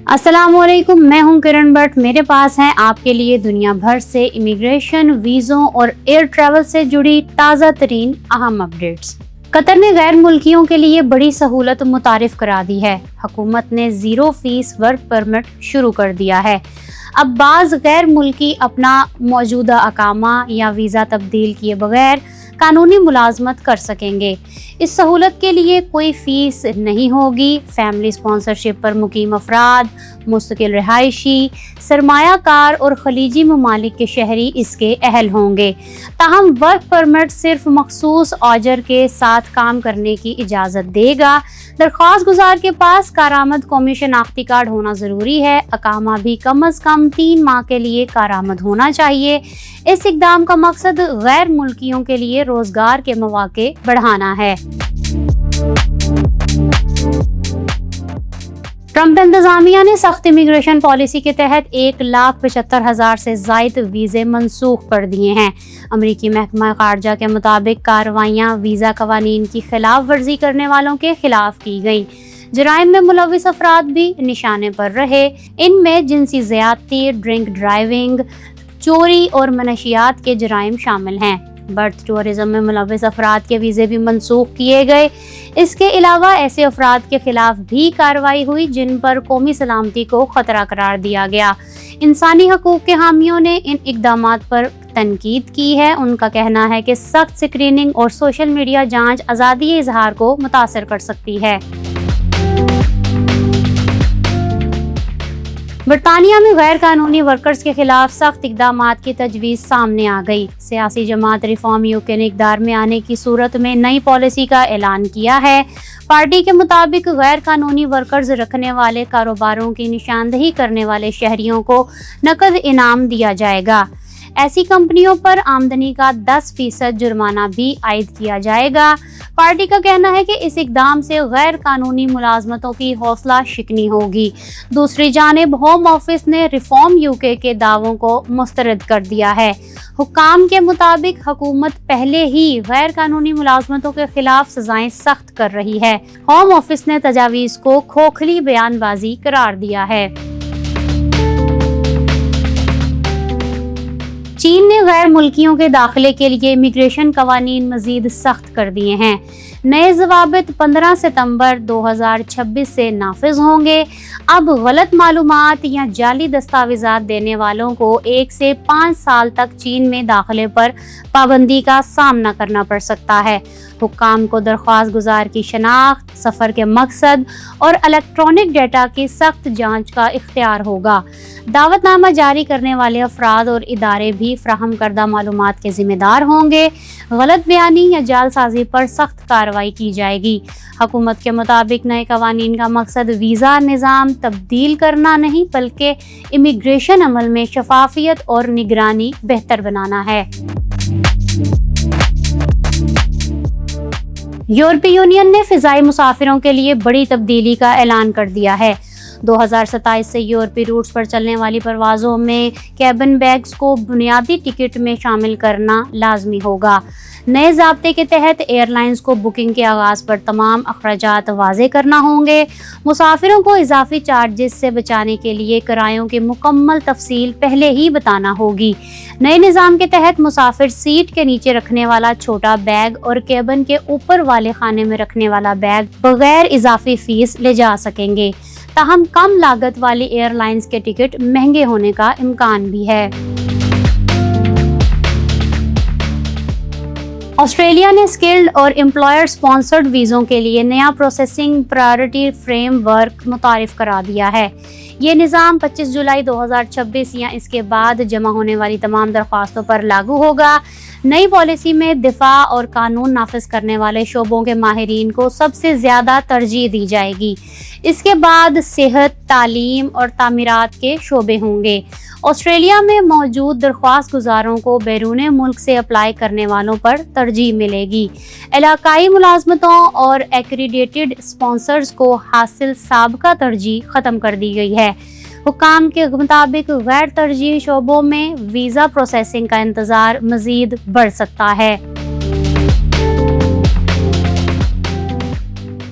السلام علیکم، میں ہوں کرن بٹ۔ میرے پاس ہیں آپ کے لیے دنیا بھر سے امیگریشن، ویزوں اور ایئر ٹریول سے جڑی تازہ ترین اہم اپڈیٹس۔ قطر نے غیر ملکیوں کے لیے بڑی سہولت متعارف کرا دی ہے۔ حکومت نے 0 فیس ورک پرمٹ شروع کر دیا ہے۔ اب بعض غیر ملکی اپنا موجودہ اقامہ یا ویزا تبدیل کیے بغیر قانونی ملازمت کر سکیں گے۔ اس سہولت کے لیے کوئی فیس نہیں ہوگی۔ فیملی اسپانسرشپ پر مقیم افراد، مستقل رہائشی، سرمایہ کار اور خلیجی ممالک کے شہری اس کے اہل ہوں گے۔ تاہم ورک پرمٹ صرف مخصوص اجر کے ساتھ کام کرنے کی اجازت دے گا۔ درخواست گزار کے پاس کارآمد قومی شناختی کارڈ ہونا ضروری ہے۔ اقامہ بھی کم از کم 3 ماہ کے لیے کارآمد ہونا چاہیے۔ اس اقدام کا مقصد غیر ملکیوں کے لیے روزگار کے مواقع بڑھانا ہے۔ ٹرمپ انتظامیہ نے سخت امیگریشن پالیسی کے تحت 1,75,000 سے زائد ویزے منسوخ کر دیے ہیں۔ امریکی محکمہ خارجہ کے مطابق کارروائیاں ویزا قوانین کی خلاف ورزی کرنے والوں کے خلاف کی گئیں۔ جرائم میں ملوث افراد بھی نشانے پر رہے۔ ان میں جنسی زیادتی، ڈرنک ڈرائیونگ، چوری اور منشیات کے جرائم شامل ہیں۔ برتھ ٹورزم میں ملوث افراد کے ویزے بھی منسوخ کیے گئے۔ اس کے علاوہ ایسے افراد کے خلاف بھی کارروائی ہوئی جن پر قومی سلامتی کو خطرہ قرار دیا گیا۔ انسانی حقوق کے حامیوں نے ان اقدامات پر تنقید کی ہے۔ ان کا کہنا ہے کہ سخت اسکریننگ اور سوشل میڈیا جانچ آزادی اظہار کو متاثر کر سکتی ہے۔ برطانیہ میں غیر قانونی ورکرز کے خلاف سخت اقدامات کی تجویز سامنے آ گئی۔ سیاسی جماعت ریفارم UK نے اقتدار میں آنے کی صورت میں نئی پالیسی کا اعلان کیا ہے۔ پارٹی کے مطابق غیر قانونی ورکرز رکھنے والے کاروباروں کی نشاندہی کرنے والے شہریوں کو نقد انعام دیا جائے گا۔ ایسی کمپنیوں پر آمدنی کا 10% جرمانہ بھی عائد کیا جائے گا۔ پارٹی کا کہنا ہے کہ اس اقدام سے غیر قانونی ملازمتوں کی حوصلہ شکنی ہوگی۔ دوسری جانب ہوم آفس نے ریفارم UK کے دعووں کو مسترد کر دیا ہے۔ حکام کے مطابق حکومت پہلے ہی غیر قانونی ملازمتوں کے خلاف سزائیں سخت کر رہی ہے۔ ہوم آفس نے تجاویز کو کھوکھلی بیان بازی قرار دیا ہے۔ چین نے غیر ملکیوں کے داخلے کے لیے امیگریشن قوانین مزید سخت کر دیے ہیں۔ نئے ضوابط 15 ستمبر 2026 سے نافذ ہوں گے۔ اب غلط معلومات یا جعلی دستاویزات دینے والوں کو 1 سے 5 سال تک چین میں داخلے پر پابندی کا سامنا کرنا پڑ سکتا ہے۔ حکام کو درخواست گزار کی شناخت، سفر کے مقصد اور الیکٹرانک ڈیٹا کی سخت جانچ کا اختیار ہوگا۔ دعوت نامہ جاری کرنے والے افراد اور ادارے بھی فراہم کردہ معلومات کے ذمہ دار ہوں گے۔ غلط بیانی یا جعل سازی پر سخت کارروائی کی جائے گی۔ حکومت کے مطابق نئے قوانین کا مقصد ویزا نظام تبدیل کرنا نہیں بلکہ امیگریشن عمل میں شفافیت اور نگرانی بہتر بنانا ہے۔ یورپی یونین نے فضائی مسافروں کے لیے بڑی تبدیلی کا اعلان کر دیا ہے۔ 2027 سے یورپی روٹس پر چلنے والی پروازوں میں کیبن بیگز کو بنیادی ٹکٹ میں شامل کرنا لازمی ہوگا۔ نئے ضابطے کے تحت ایئر لائنز کو بکنگ کے آغاز پر تمام اخراجات واضح کرنا ہوں گے۔ مسافروں کو اضافی چارجز سے بچانے کے لیے کرایوں کی مکمل تفصیل پہلے ہی بتانا ہوگی۔ نئے نظام کے تحت مسافر سیٹ کے نیچے رکھنے والا چھوٹا بیگ اور کیبن کے اوپر والے خانے میں رکھنے والا بیگ بغیر اضافی فیس لے جا سکیں گے۔ تاہم کم لاگت والی ایئر لائنز کے ٹکٹ مہنگے ہونے کا امکان بھی ہے۔ آسٹریلیا نے اسکلڈ اور امپلائر اسپانسرڈ ویزوں کے لیے نیا پروسیسنگ پرائرٹی فریم ورک متعارف کرا دیا ہے۔ یہ نظام 25 جولائی 2026 یا اس کے بعد جمع ہونے والی تمام درخواستوں پر لاگو ہوگا۔ نئی پالیسی میں دفاع اور قانون نافذ کرنے والے شعبوں کے ماہرین کو سب سے زیادہ ترجیح دی جائے گی۔ اس کے بعد صحت، تعلیم اور تعمیرات کے شعبے ہوں گے۔ آسٹریلیا میں موجود درخواست گزاروں کو بیرون ملک سے اپلائی کرنے والوں پر ترجیح ملے گی۔ علاقائی ملازمتوں اور ایکریڈیٹڈ اسپانسرز کو حاصل سابقہ ترجیح ختم کر دی گئی ہے۔ حکام کے مطابق غیر ترجیحی شعبوں میں ویزا پروسیسنگ کا انتظار مزید بڑھ سکتا ہے۔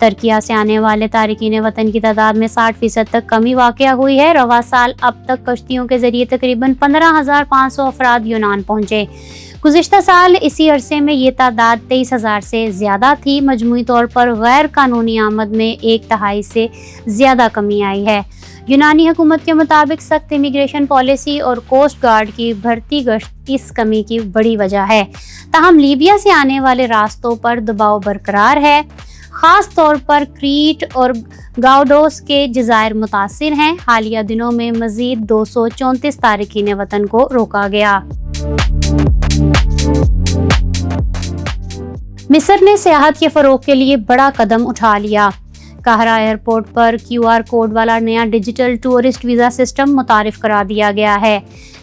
ترکیہ سے آنے والے تارکین وطن کی تعداد میں 60% تک کمی واقع ہوئی ہے۔ رواں سال اب تک کشتیوں کے ذریعے تقریباً 15,500 افراد یونان پہنچے۔ گزشتہ سال اسی عرصے میں یہ تعداد 23,000 سے زیادہ تھی۔ مجموعی طور پر غیر قانونی آمد میں 1/3 سے زیادہ کمی آئی ہے۔ یونانی حکومت کے مطابق سخت امیگریشن پالیسی اور کوسٹ گارڈ کی بڑھتی گشت اس کمی کی بڑی وجہ ہے۔ تاہم لیبیا سے آنے والے راستوں پر دباؤ برقرار ہے، خاص طور پر کریٹ اور گاؤڈوس کے جزائر متاثر ہیں۔ حالیہ دنوں میں مزید 234 تارکین وطن کو روکا گیا۔ مصر نے سیاحت کے فروغ کے لیے بڑا قدم اٹھا لیا۔ قاہرہ ایئرپورٹ پر QR کوڈ والا نیا ڈیجیٹل ٹورسٹ ویزا سسٹم متعارف کرا دیا گیا ہے۔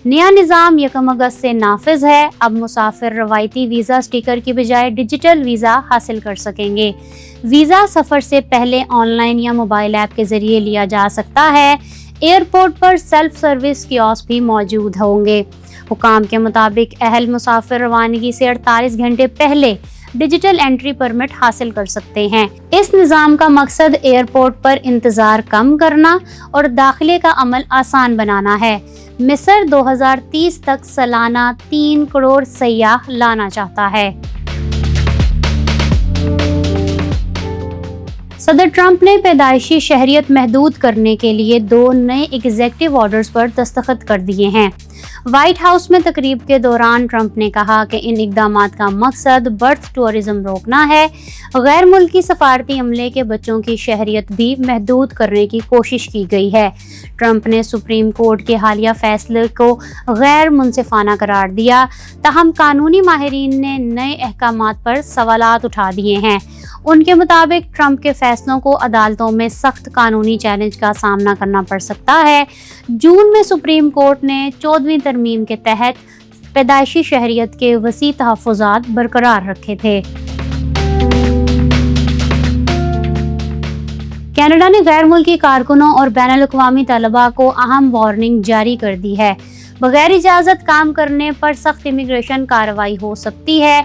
نیا نظام 1 اگست سے نافذ ہے۔ اب مسافر روایتی ویزا سٹیکر کی بجائے ڈیجیٹل ویزا حاصل کر سکیں گے۔ ویزا سفر سے پہلے آن لائن یا موبائل ایپ کے ذریعے لیا جا سکتا ہے۔ ایئرپورٹ پر سیلف سروس کیوسک بھی موجود ہوں گے۔ حکام کے مطابق اہل مسافر روانگی سے 48 گھنٹے پہلے ڈیجیٹل انٹری پرمٹ حاصل کر سکتے ہیں۔ اس نظام کا مقصد ایئرپورٹ پر انتظار کم کرنا اور داخلے کا عمل آسان بنانا ہے۔ مصر 2030 تک سالانہ 3 کروڑ سیاح لانا چاہتا ہے۔ صدر ٹرمپ نے پیدائشی شہریت محدود کرنے کے لیے 2 نئے ایگزیکٹو آرڈرز پر دستخط کر دیے ہیں۔ وائٹ ہاؤس میں تقریب کے دوران ٹرمپ نے کہا کہ ان اقدامات کا مقصد برتھ ٹورزم روکنا ہے۔ غیر ملکی سفارتی عملے کے بچوں کی شہریت بھی محدود کرنے کی کوشش کی گئی ہے۔ ٹرمپ نے سپریم کورٹ کے حالیہ فیصلے کو غیر منصفانہ قرار دیا، تاہم قانونی ماہرین نے نئے احکامات پر سوالات اٹھا دیے ہیں۔ ان کے مطابق ٹرمپ کے فیصلوں کو عدالتوں میں سخت قانونی چیلنج کا سامنا کرنا پڑ سکتا ہے۔ جون میں سپریم کورٹ نے 14ویں ترمیم کے تحت پیدائشی شہریت کے وسیع تحفظات برقرار رکھے تھے۔ کینیڈا نے غیر ملکی کارکنوں اور بین الاقوامی طلباء کو اہم وارننگ جاری کر دی ہے۔ بغیر اجازت کام کرنے پر سخت امیگریشن کارروائی ہو سکتی ہے۔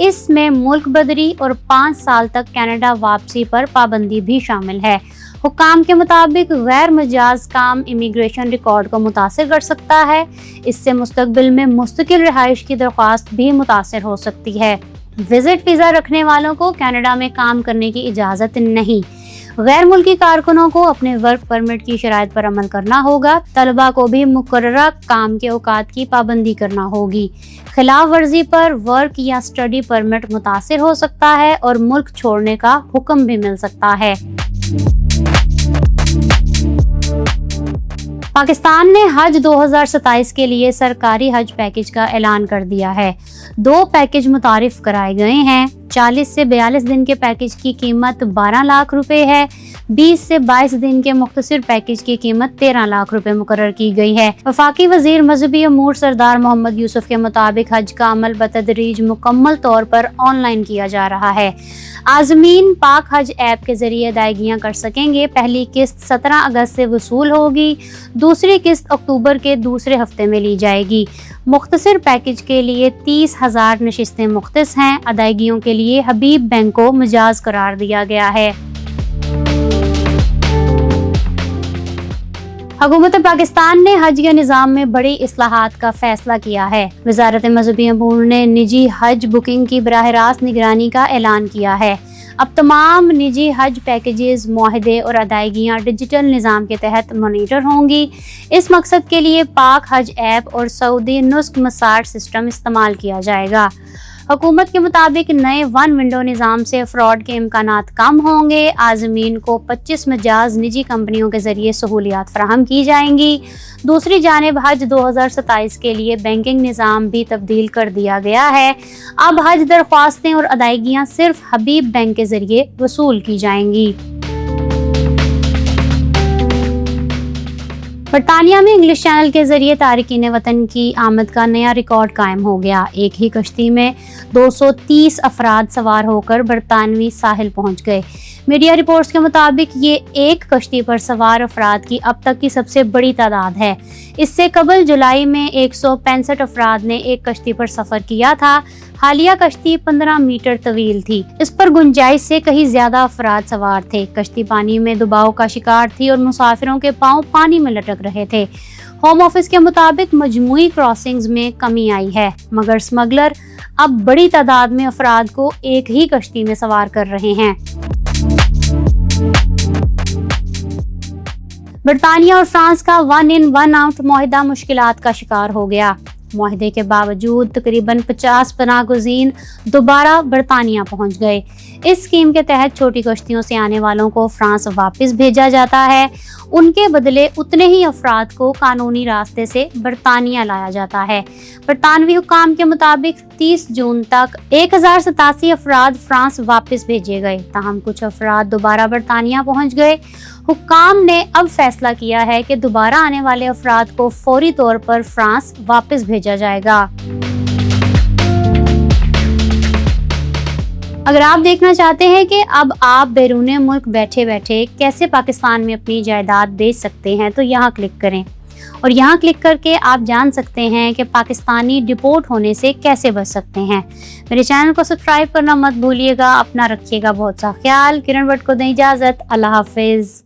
اس میں ملک بدری اور 5 سال تک کینیڈا واپسی پر پابندی بھی شامل ہے۔ حکام کے مطابق غیر مجاز کام امیگریشن ریکارڈ کو متاثر کر سکتا ہے۔ اس سے مستقبل میں مستقل رہائش کی درخواست بھی متاثر ہو سکتی ہے۔ وزٹ ویزا رکھنے والوں کو کینیڈا میں کام کرنے کی اجازت نہیں۔ غیر ملکی کارکنوں کو اپنے ورک پرمٹ کی شرائط پر عمل کرنا ہوگا۔ طلباء کو بھی مقررہ کام کے اوقات کی پابندی کرنا ہوگی۔ خلاف ورزی پر ورک یا اسٹڈی پرمٹ متاثر ہو سکتا ہے اور ملک چھوڑنے کا حکم بھی مل سکتا ہے۔ پاکستان نے حج 2027 کے لیے سرکاری حج پیکج کا اعلان کر دیا ہے۔ 2 پیکج متعارف کرائے گئے ہیں۔ 40 سے 42 دن کے پیکج کی قیمت 12 لاکھ روپے ہے۔ 20 سے 22 دن کے مختصر پیکج کی قیمت 13 لاکھ روپے مقرر کی گئی ہے۔ وفاقی وزیر مذہبی امور سردار محمد یوسف کے مطابق حج کا عمل بتدریج مکمل طور پر آن لائن کیا جا رہا ہے۔ عازمین پاک حج ایپ کے ذریعے ادائیگیاں کر سکیں گے۔ پہلی قسط 17 اگست سے وصول ہوگی، دوسری قسط اکتوبر کے دوسرے ہفتے میں لی جائے گی۔ مختصر پیکج کے لیے 30,000 نشستیں مختص ہیں۔ ادائیگیوں کے لیے حبیب بینک کو مجاز قرار دیا گیا ہے۔ حکومت پاکستان نے حج کے نظام میں بڑی اصلاحات کا فیصلہ کیا ہے۔ وزارت مذہبی امور نے نجی حج بکنگ کی براہ راست نگرانی کا اعلان کیا ہے۔ اب تمام نجی حج پیکیجز، معاہدے اور ادائیگیاں ڈیجیٹل نظام کے تحت مانیٹر ہوں گی۔ اس مقصد کے لیے پاک حج ایپ اور سعودی نسک مساٹ سسٹم استعمال کیا جائے گا۔ حکومت کے مطابق نئے 1 ونڈو نظام سے فراڈ کے امکانات کم ہوں گے۔ عازمین کو 25 مجاز نجی کمپنیوں کے ذریعے سہولیات فراہم کی جائیں گی۔ دوسری جانب حج 2027 کے لیے بینکنگ نظام بھی تبدیل کر دیا گیا ہے۔ اب حج درخواستیں اور ادائیگیاں صرف حبیب بینک کے ذریعے وصول کی جائیں گی۔ برطانیہ میں انگلش چینل کے ذریعے تارکین وطن کی آمد کا نیا ریکارڈ قائم ہو گیا۔ ایک ہی کشتی میں 230 افراد سوار ہو کر برطانوی ساحل پہنچ گئے۔ میڈیا رپورٹس کے مطابق یہ ایک کشتی پر سوار افراد کی اب تک کی سب سے بڑی تعداد ہے۔ اس سے قبل جولائی میں 165 افراد نے ایک کشتی پر سفر کیا تھا۔ حالیہ کشتی 15 میٹر طویل تھی۔ اس پر گنجائش سے کہیں زیادہ افراد سوار تھے۔ کشتی پانی میں دباؤ کا شکار تھی اور مسافروں کے پاؤں پانی میں لٹک رہے تھے۔ ہوم آفس کے مطابق مجموعی کراسنگز میں کمی آئی ہے، مگر اسمگلر اب بڑی تعداد میں افراد کو ایک ہی کشتی میں سوار کر رہے ہیں۔ برطانیہ اور فرانس کا 1 in 1 out معاہدہ مشکلات کا شکار ہو گیا۔ معاہدے کے باوجود تقریباً 50 پناہ گزین دوبارہ برطانیہ پہنچ گئے۔ اس اسکیم کے تحت چھوٹی کشتیوں سے آنے والوں کو فرانس واپس بھیجا جاتا ہے، ان کے بدلے اتنے ہی افراد کو قانونی راستے سے برطانیہ لایا جاتا ہے۔ برطانوی حکام کے مطابق 30 جون تک 1087 افراد فرانس واپس بھیجے گئے، تاہم کچھ افراد دوبارہ برطانیہ پہنچ گئے۔ حکام نے اب فیصلہ کیا ہے کہ دوبارہ آنے والے افراد کو فوری طور پر فرانس واپس بھیجا جائے گا۔ اگر آپ دیکھنا چاہتے ہیں کہ اب آپ بیرون ملک بیٹھے بیٹھے کیسے پاکستان میں اپنی جائیداد بیچ سکتے ہیں تو یہاں کلک کریں، اور یہاں کلک کر کے آپ جان سکتے ہیں کہ پاکستانی ڈپورٹ ہونے سے کیسے بچ سکتے ہیں۔ میرے چینل کو سبسکرائب کرنا مت بھولیے گا۔ اپنا رکھیے گا بہت سا خیال۔ کرن بٹ کو دیں اجازت۔ اللہ حافظ۔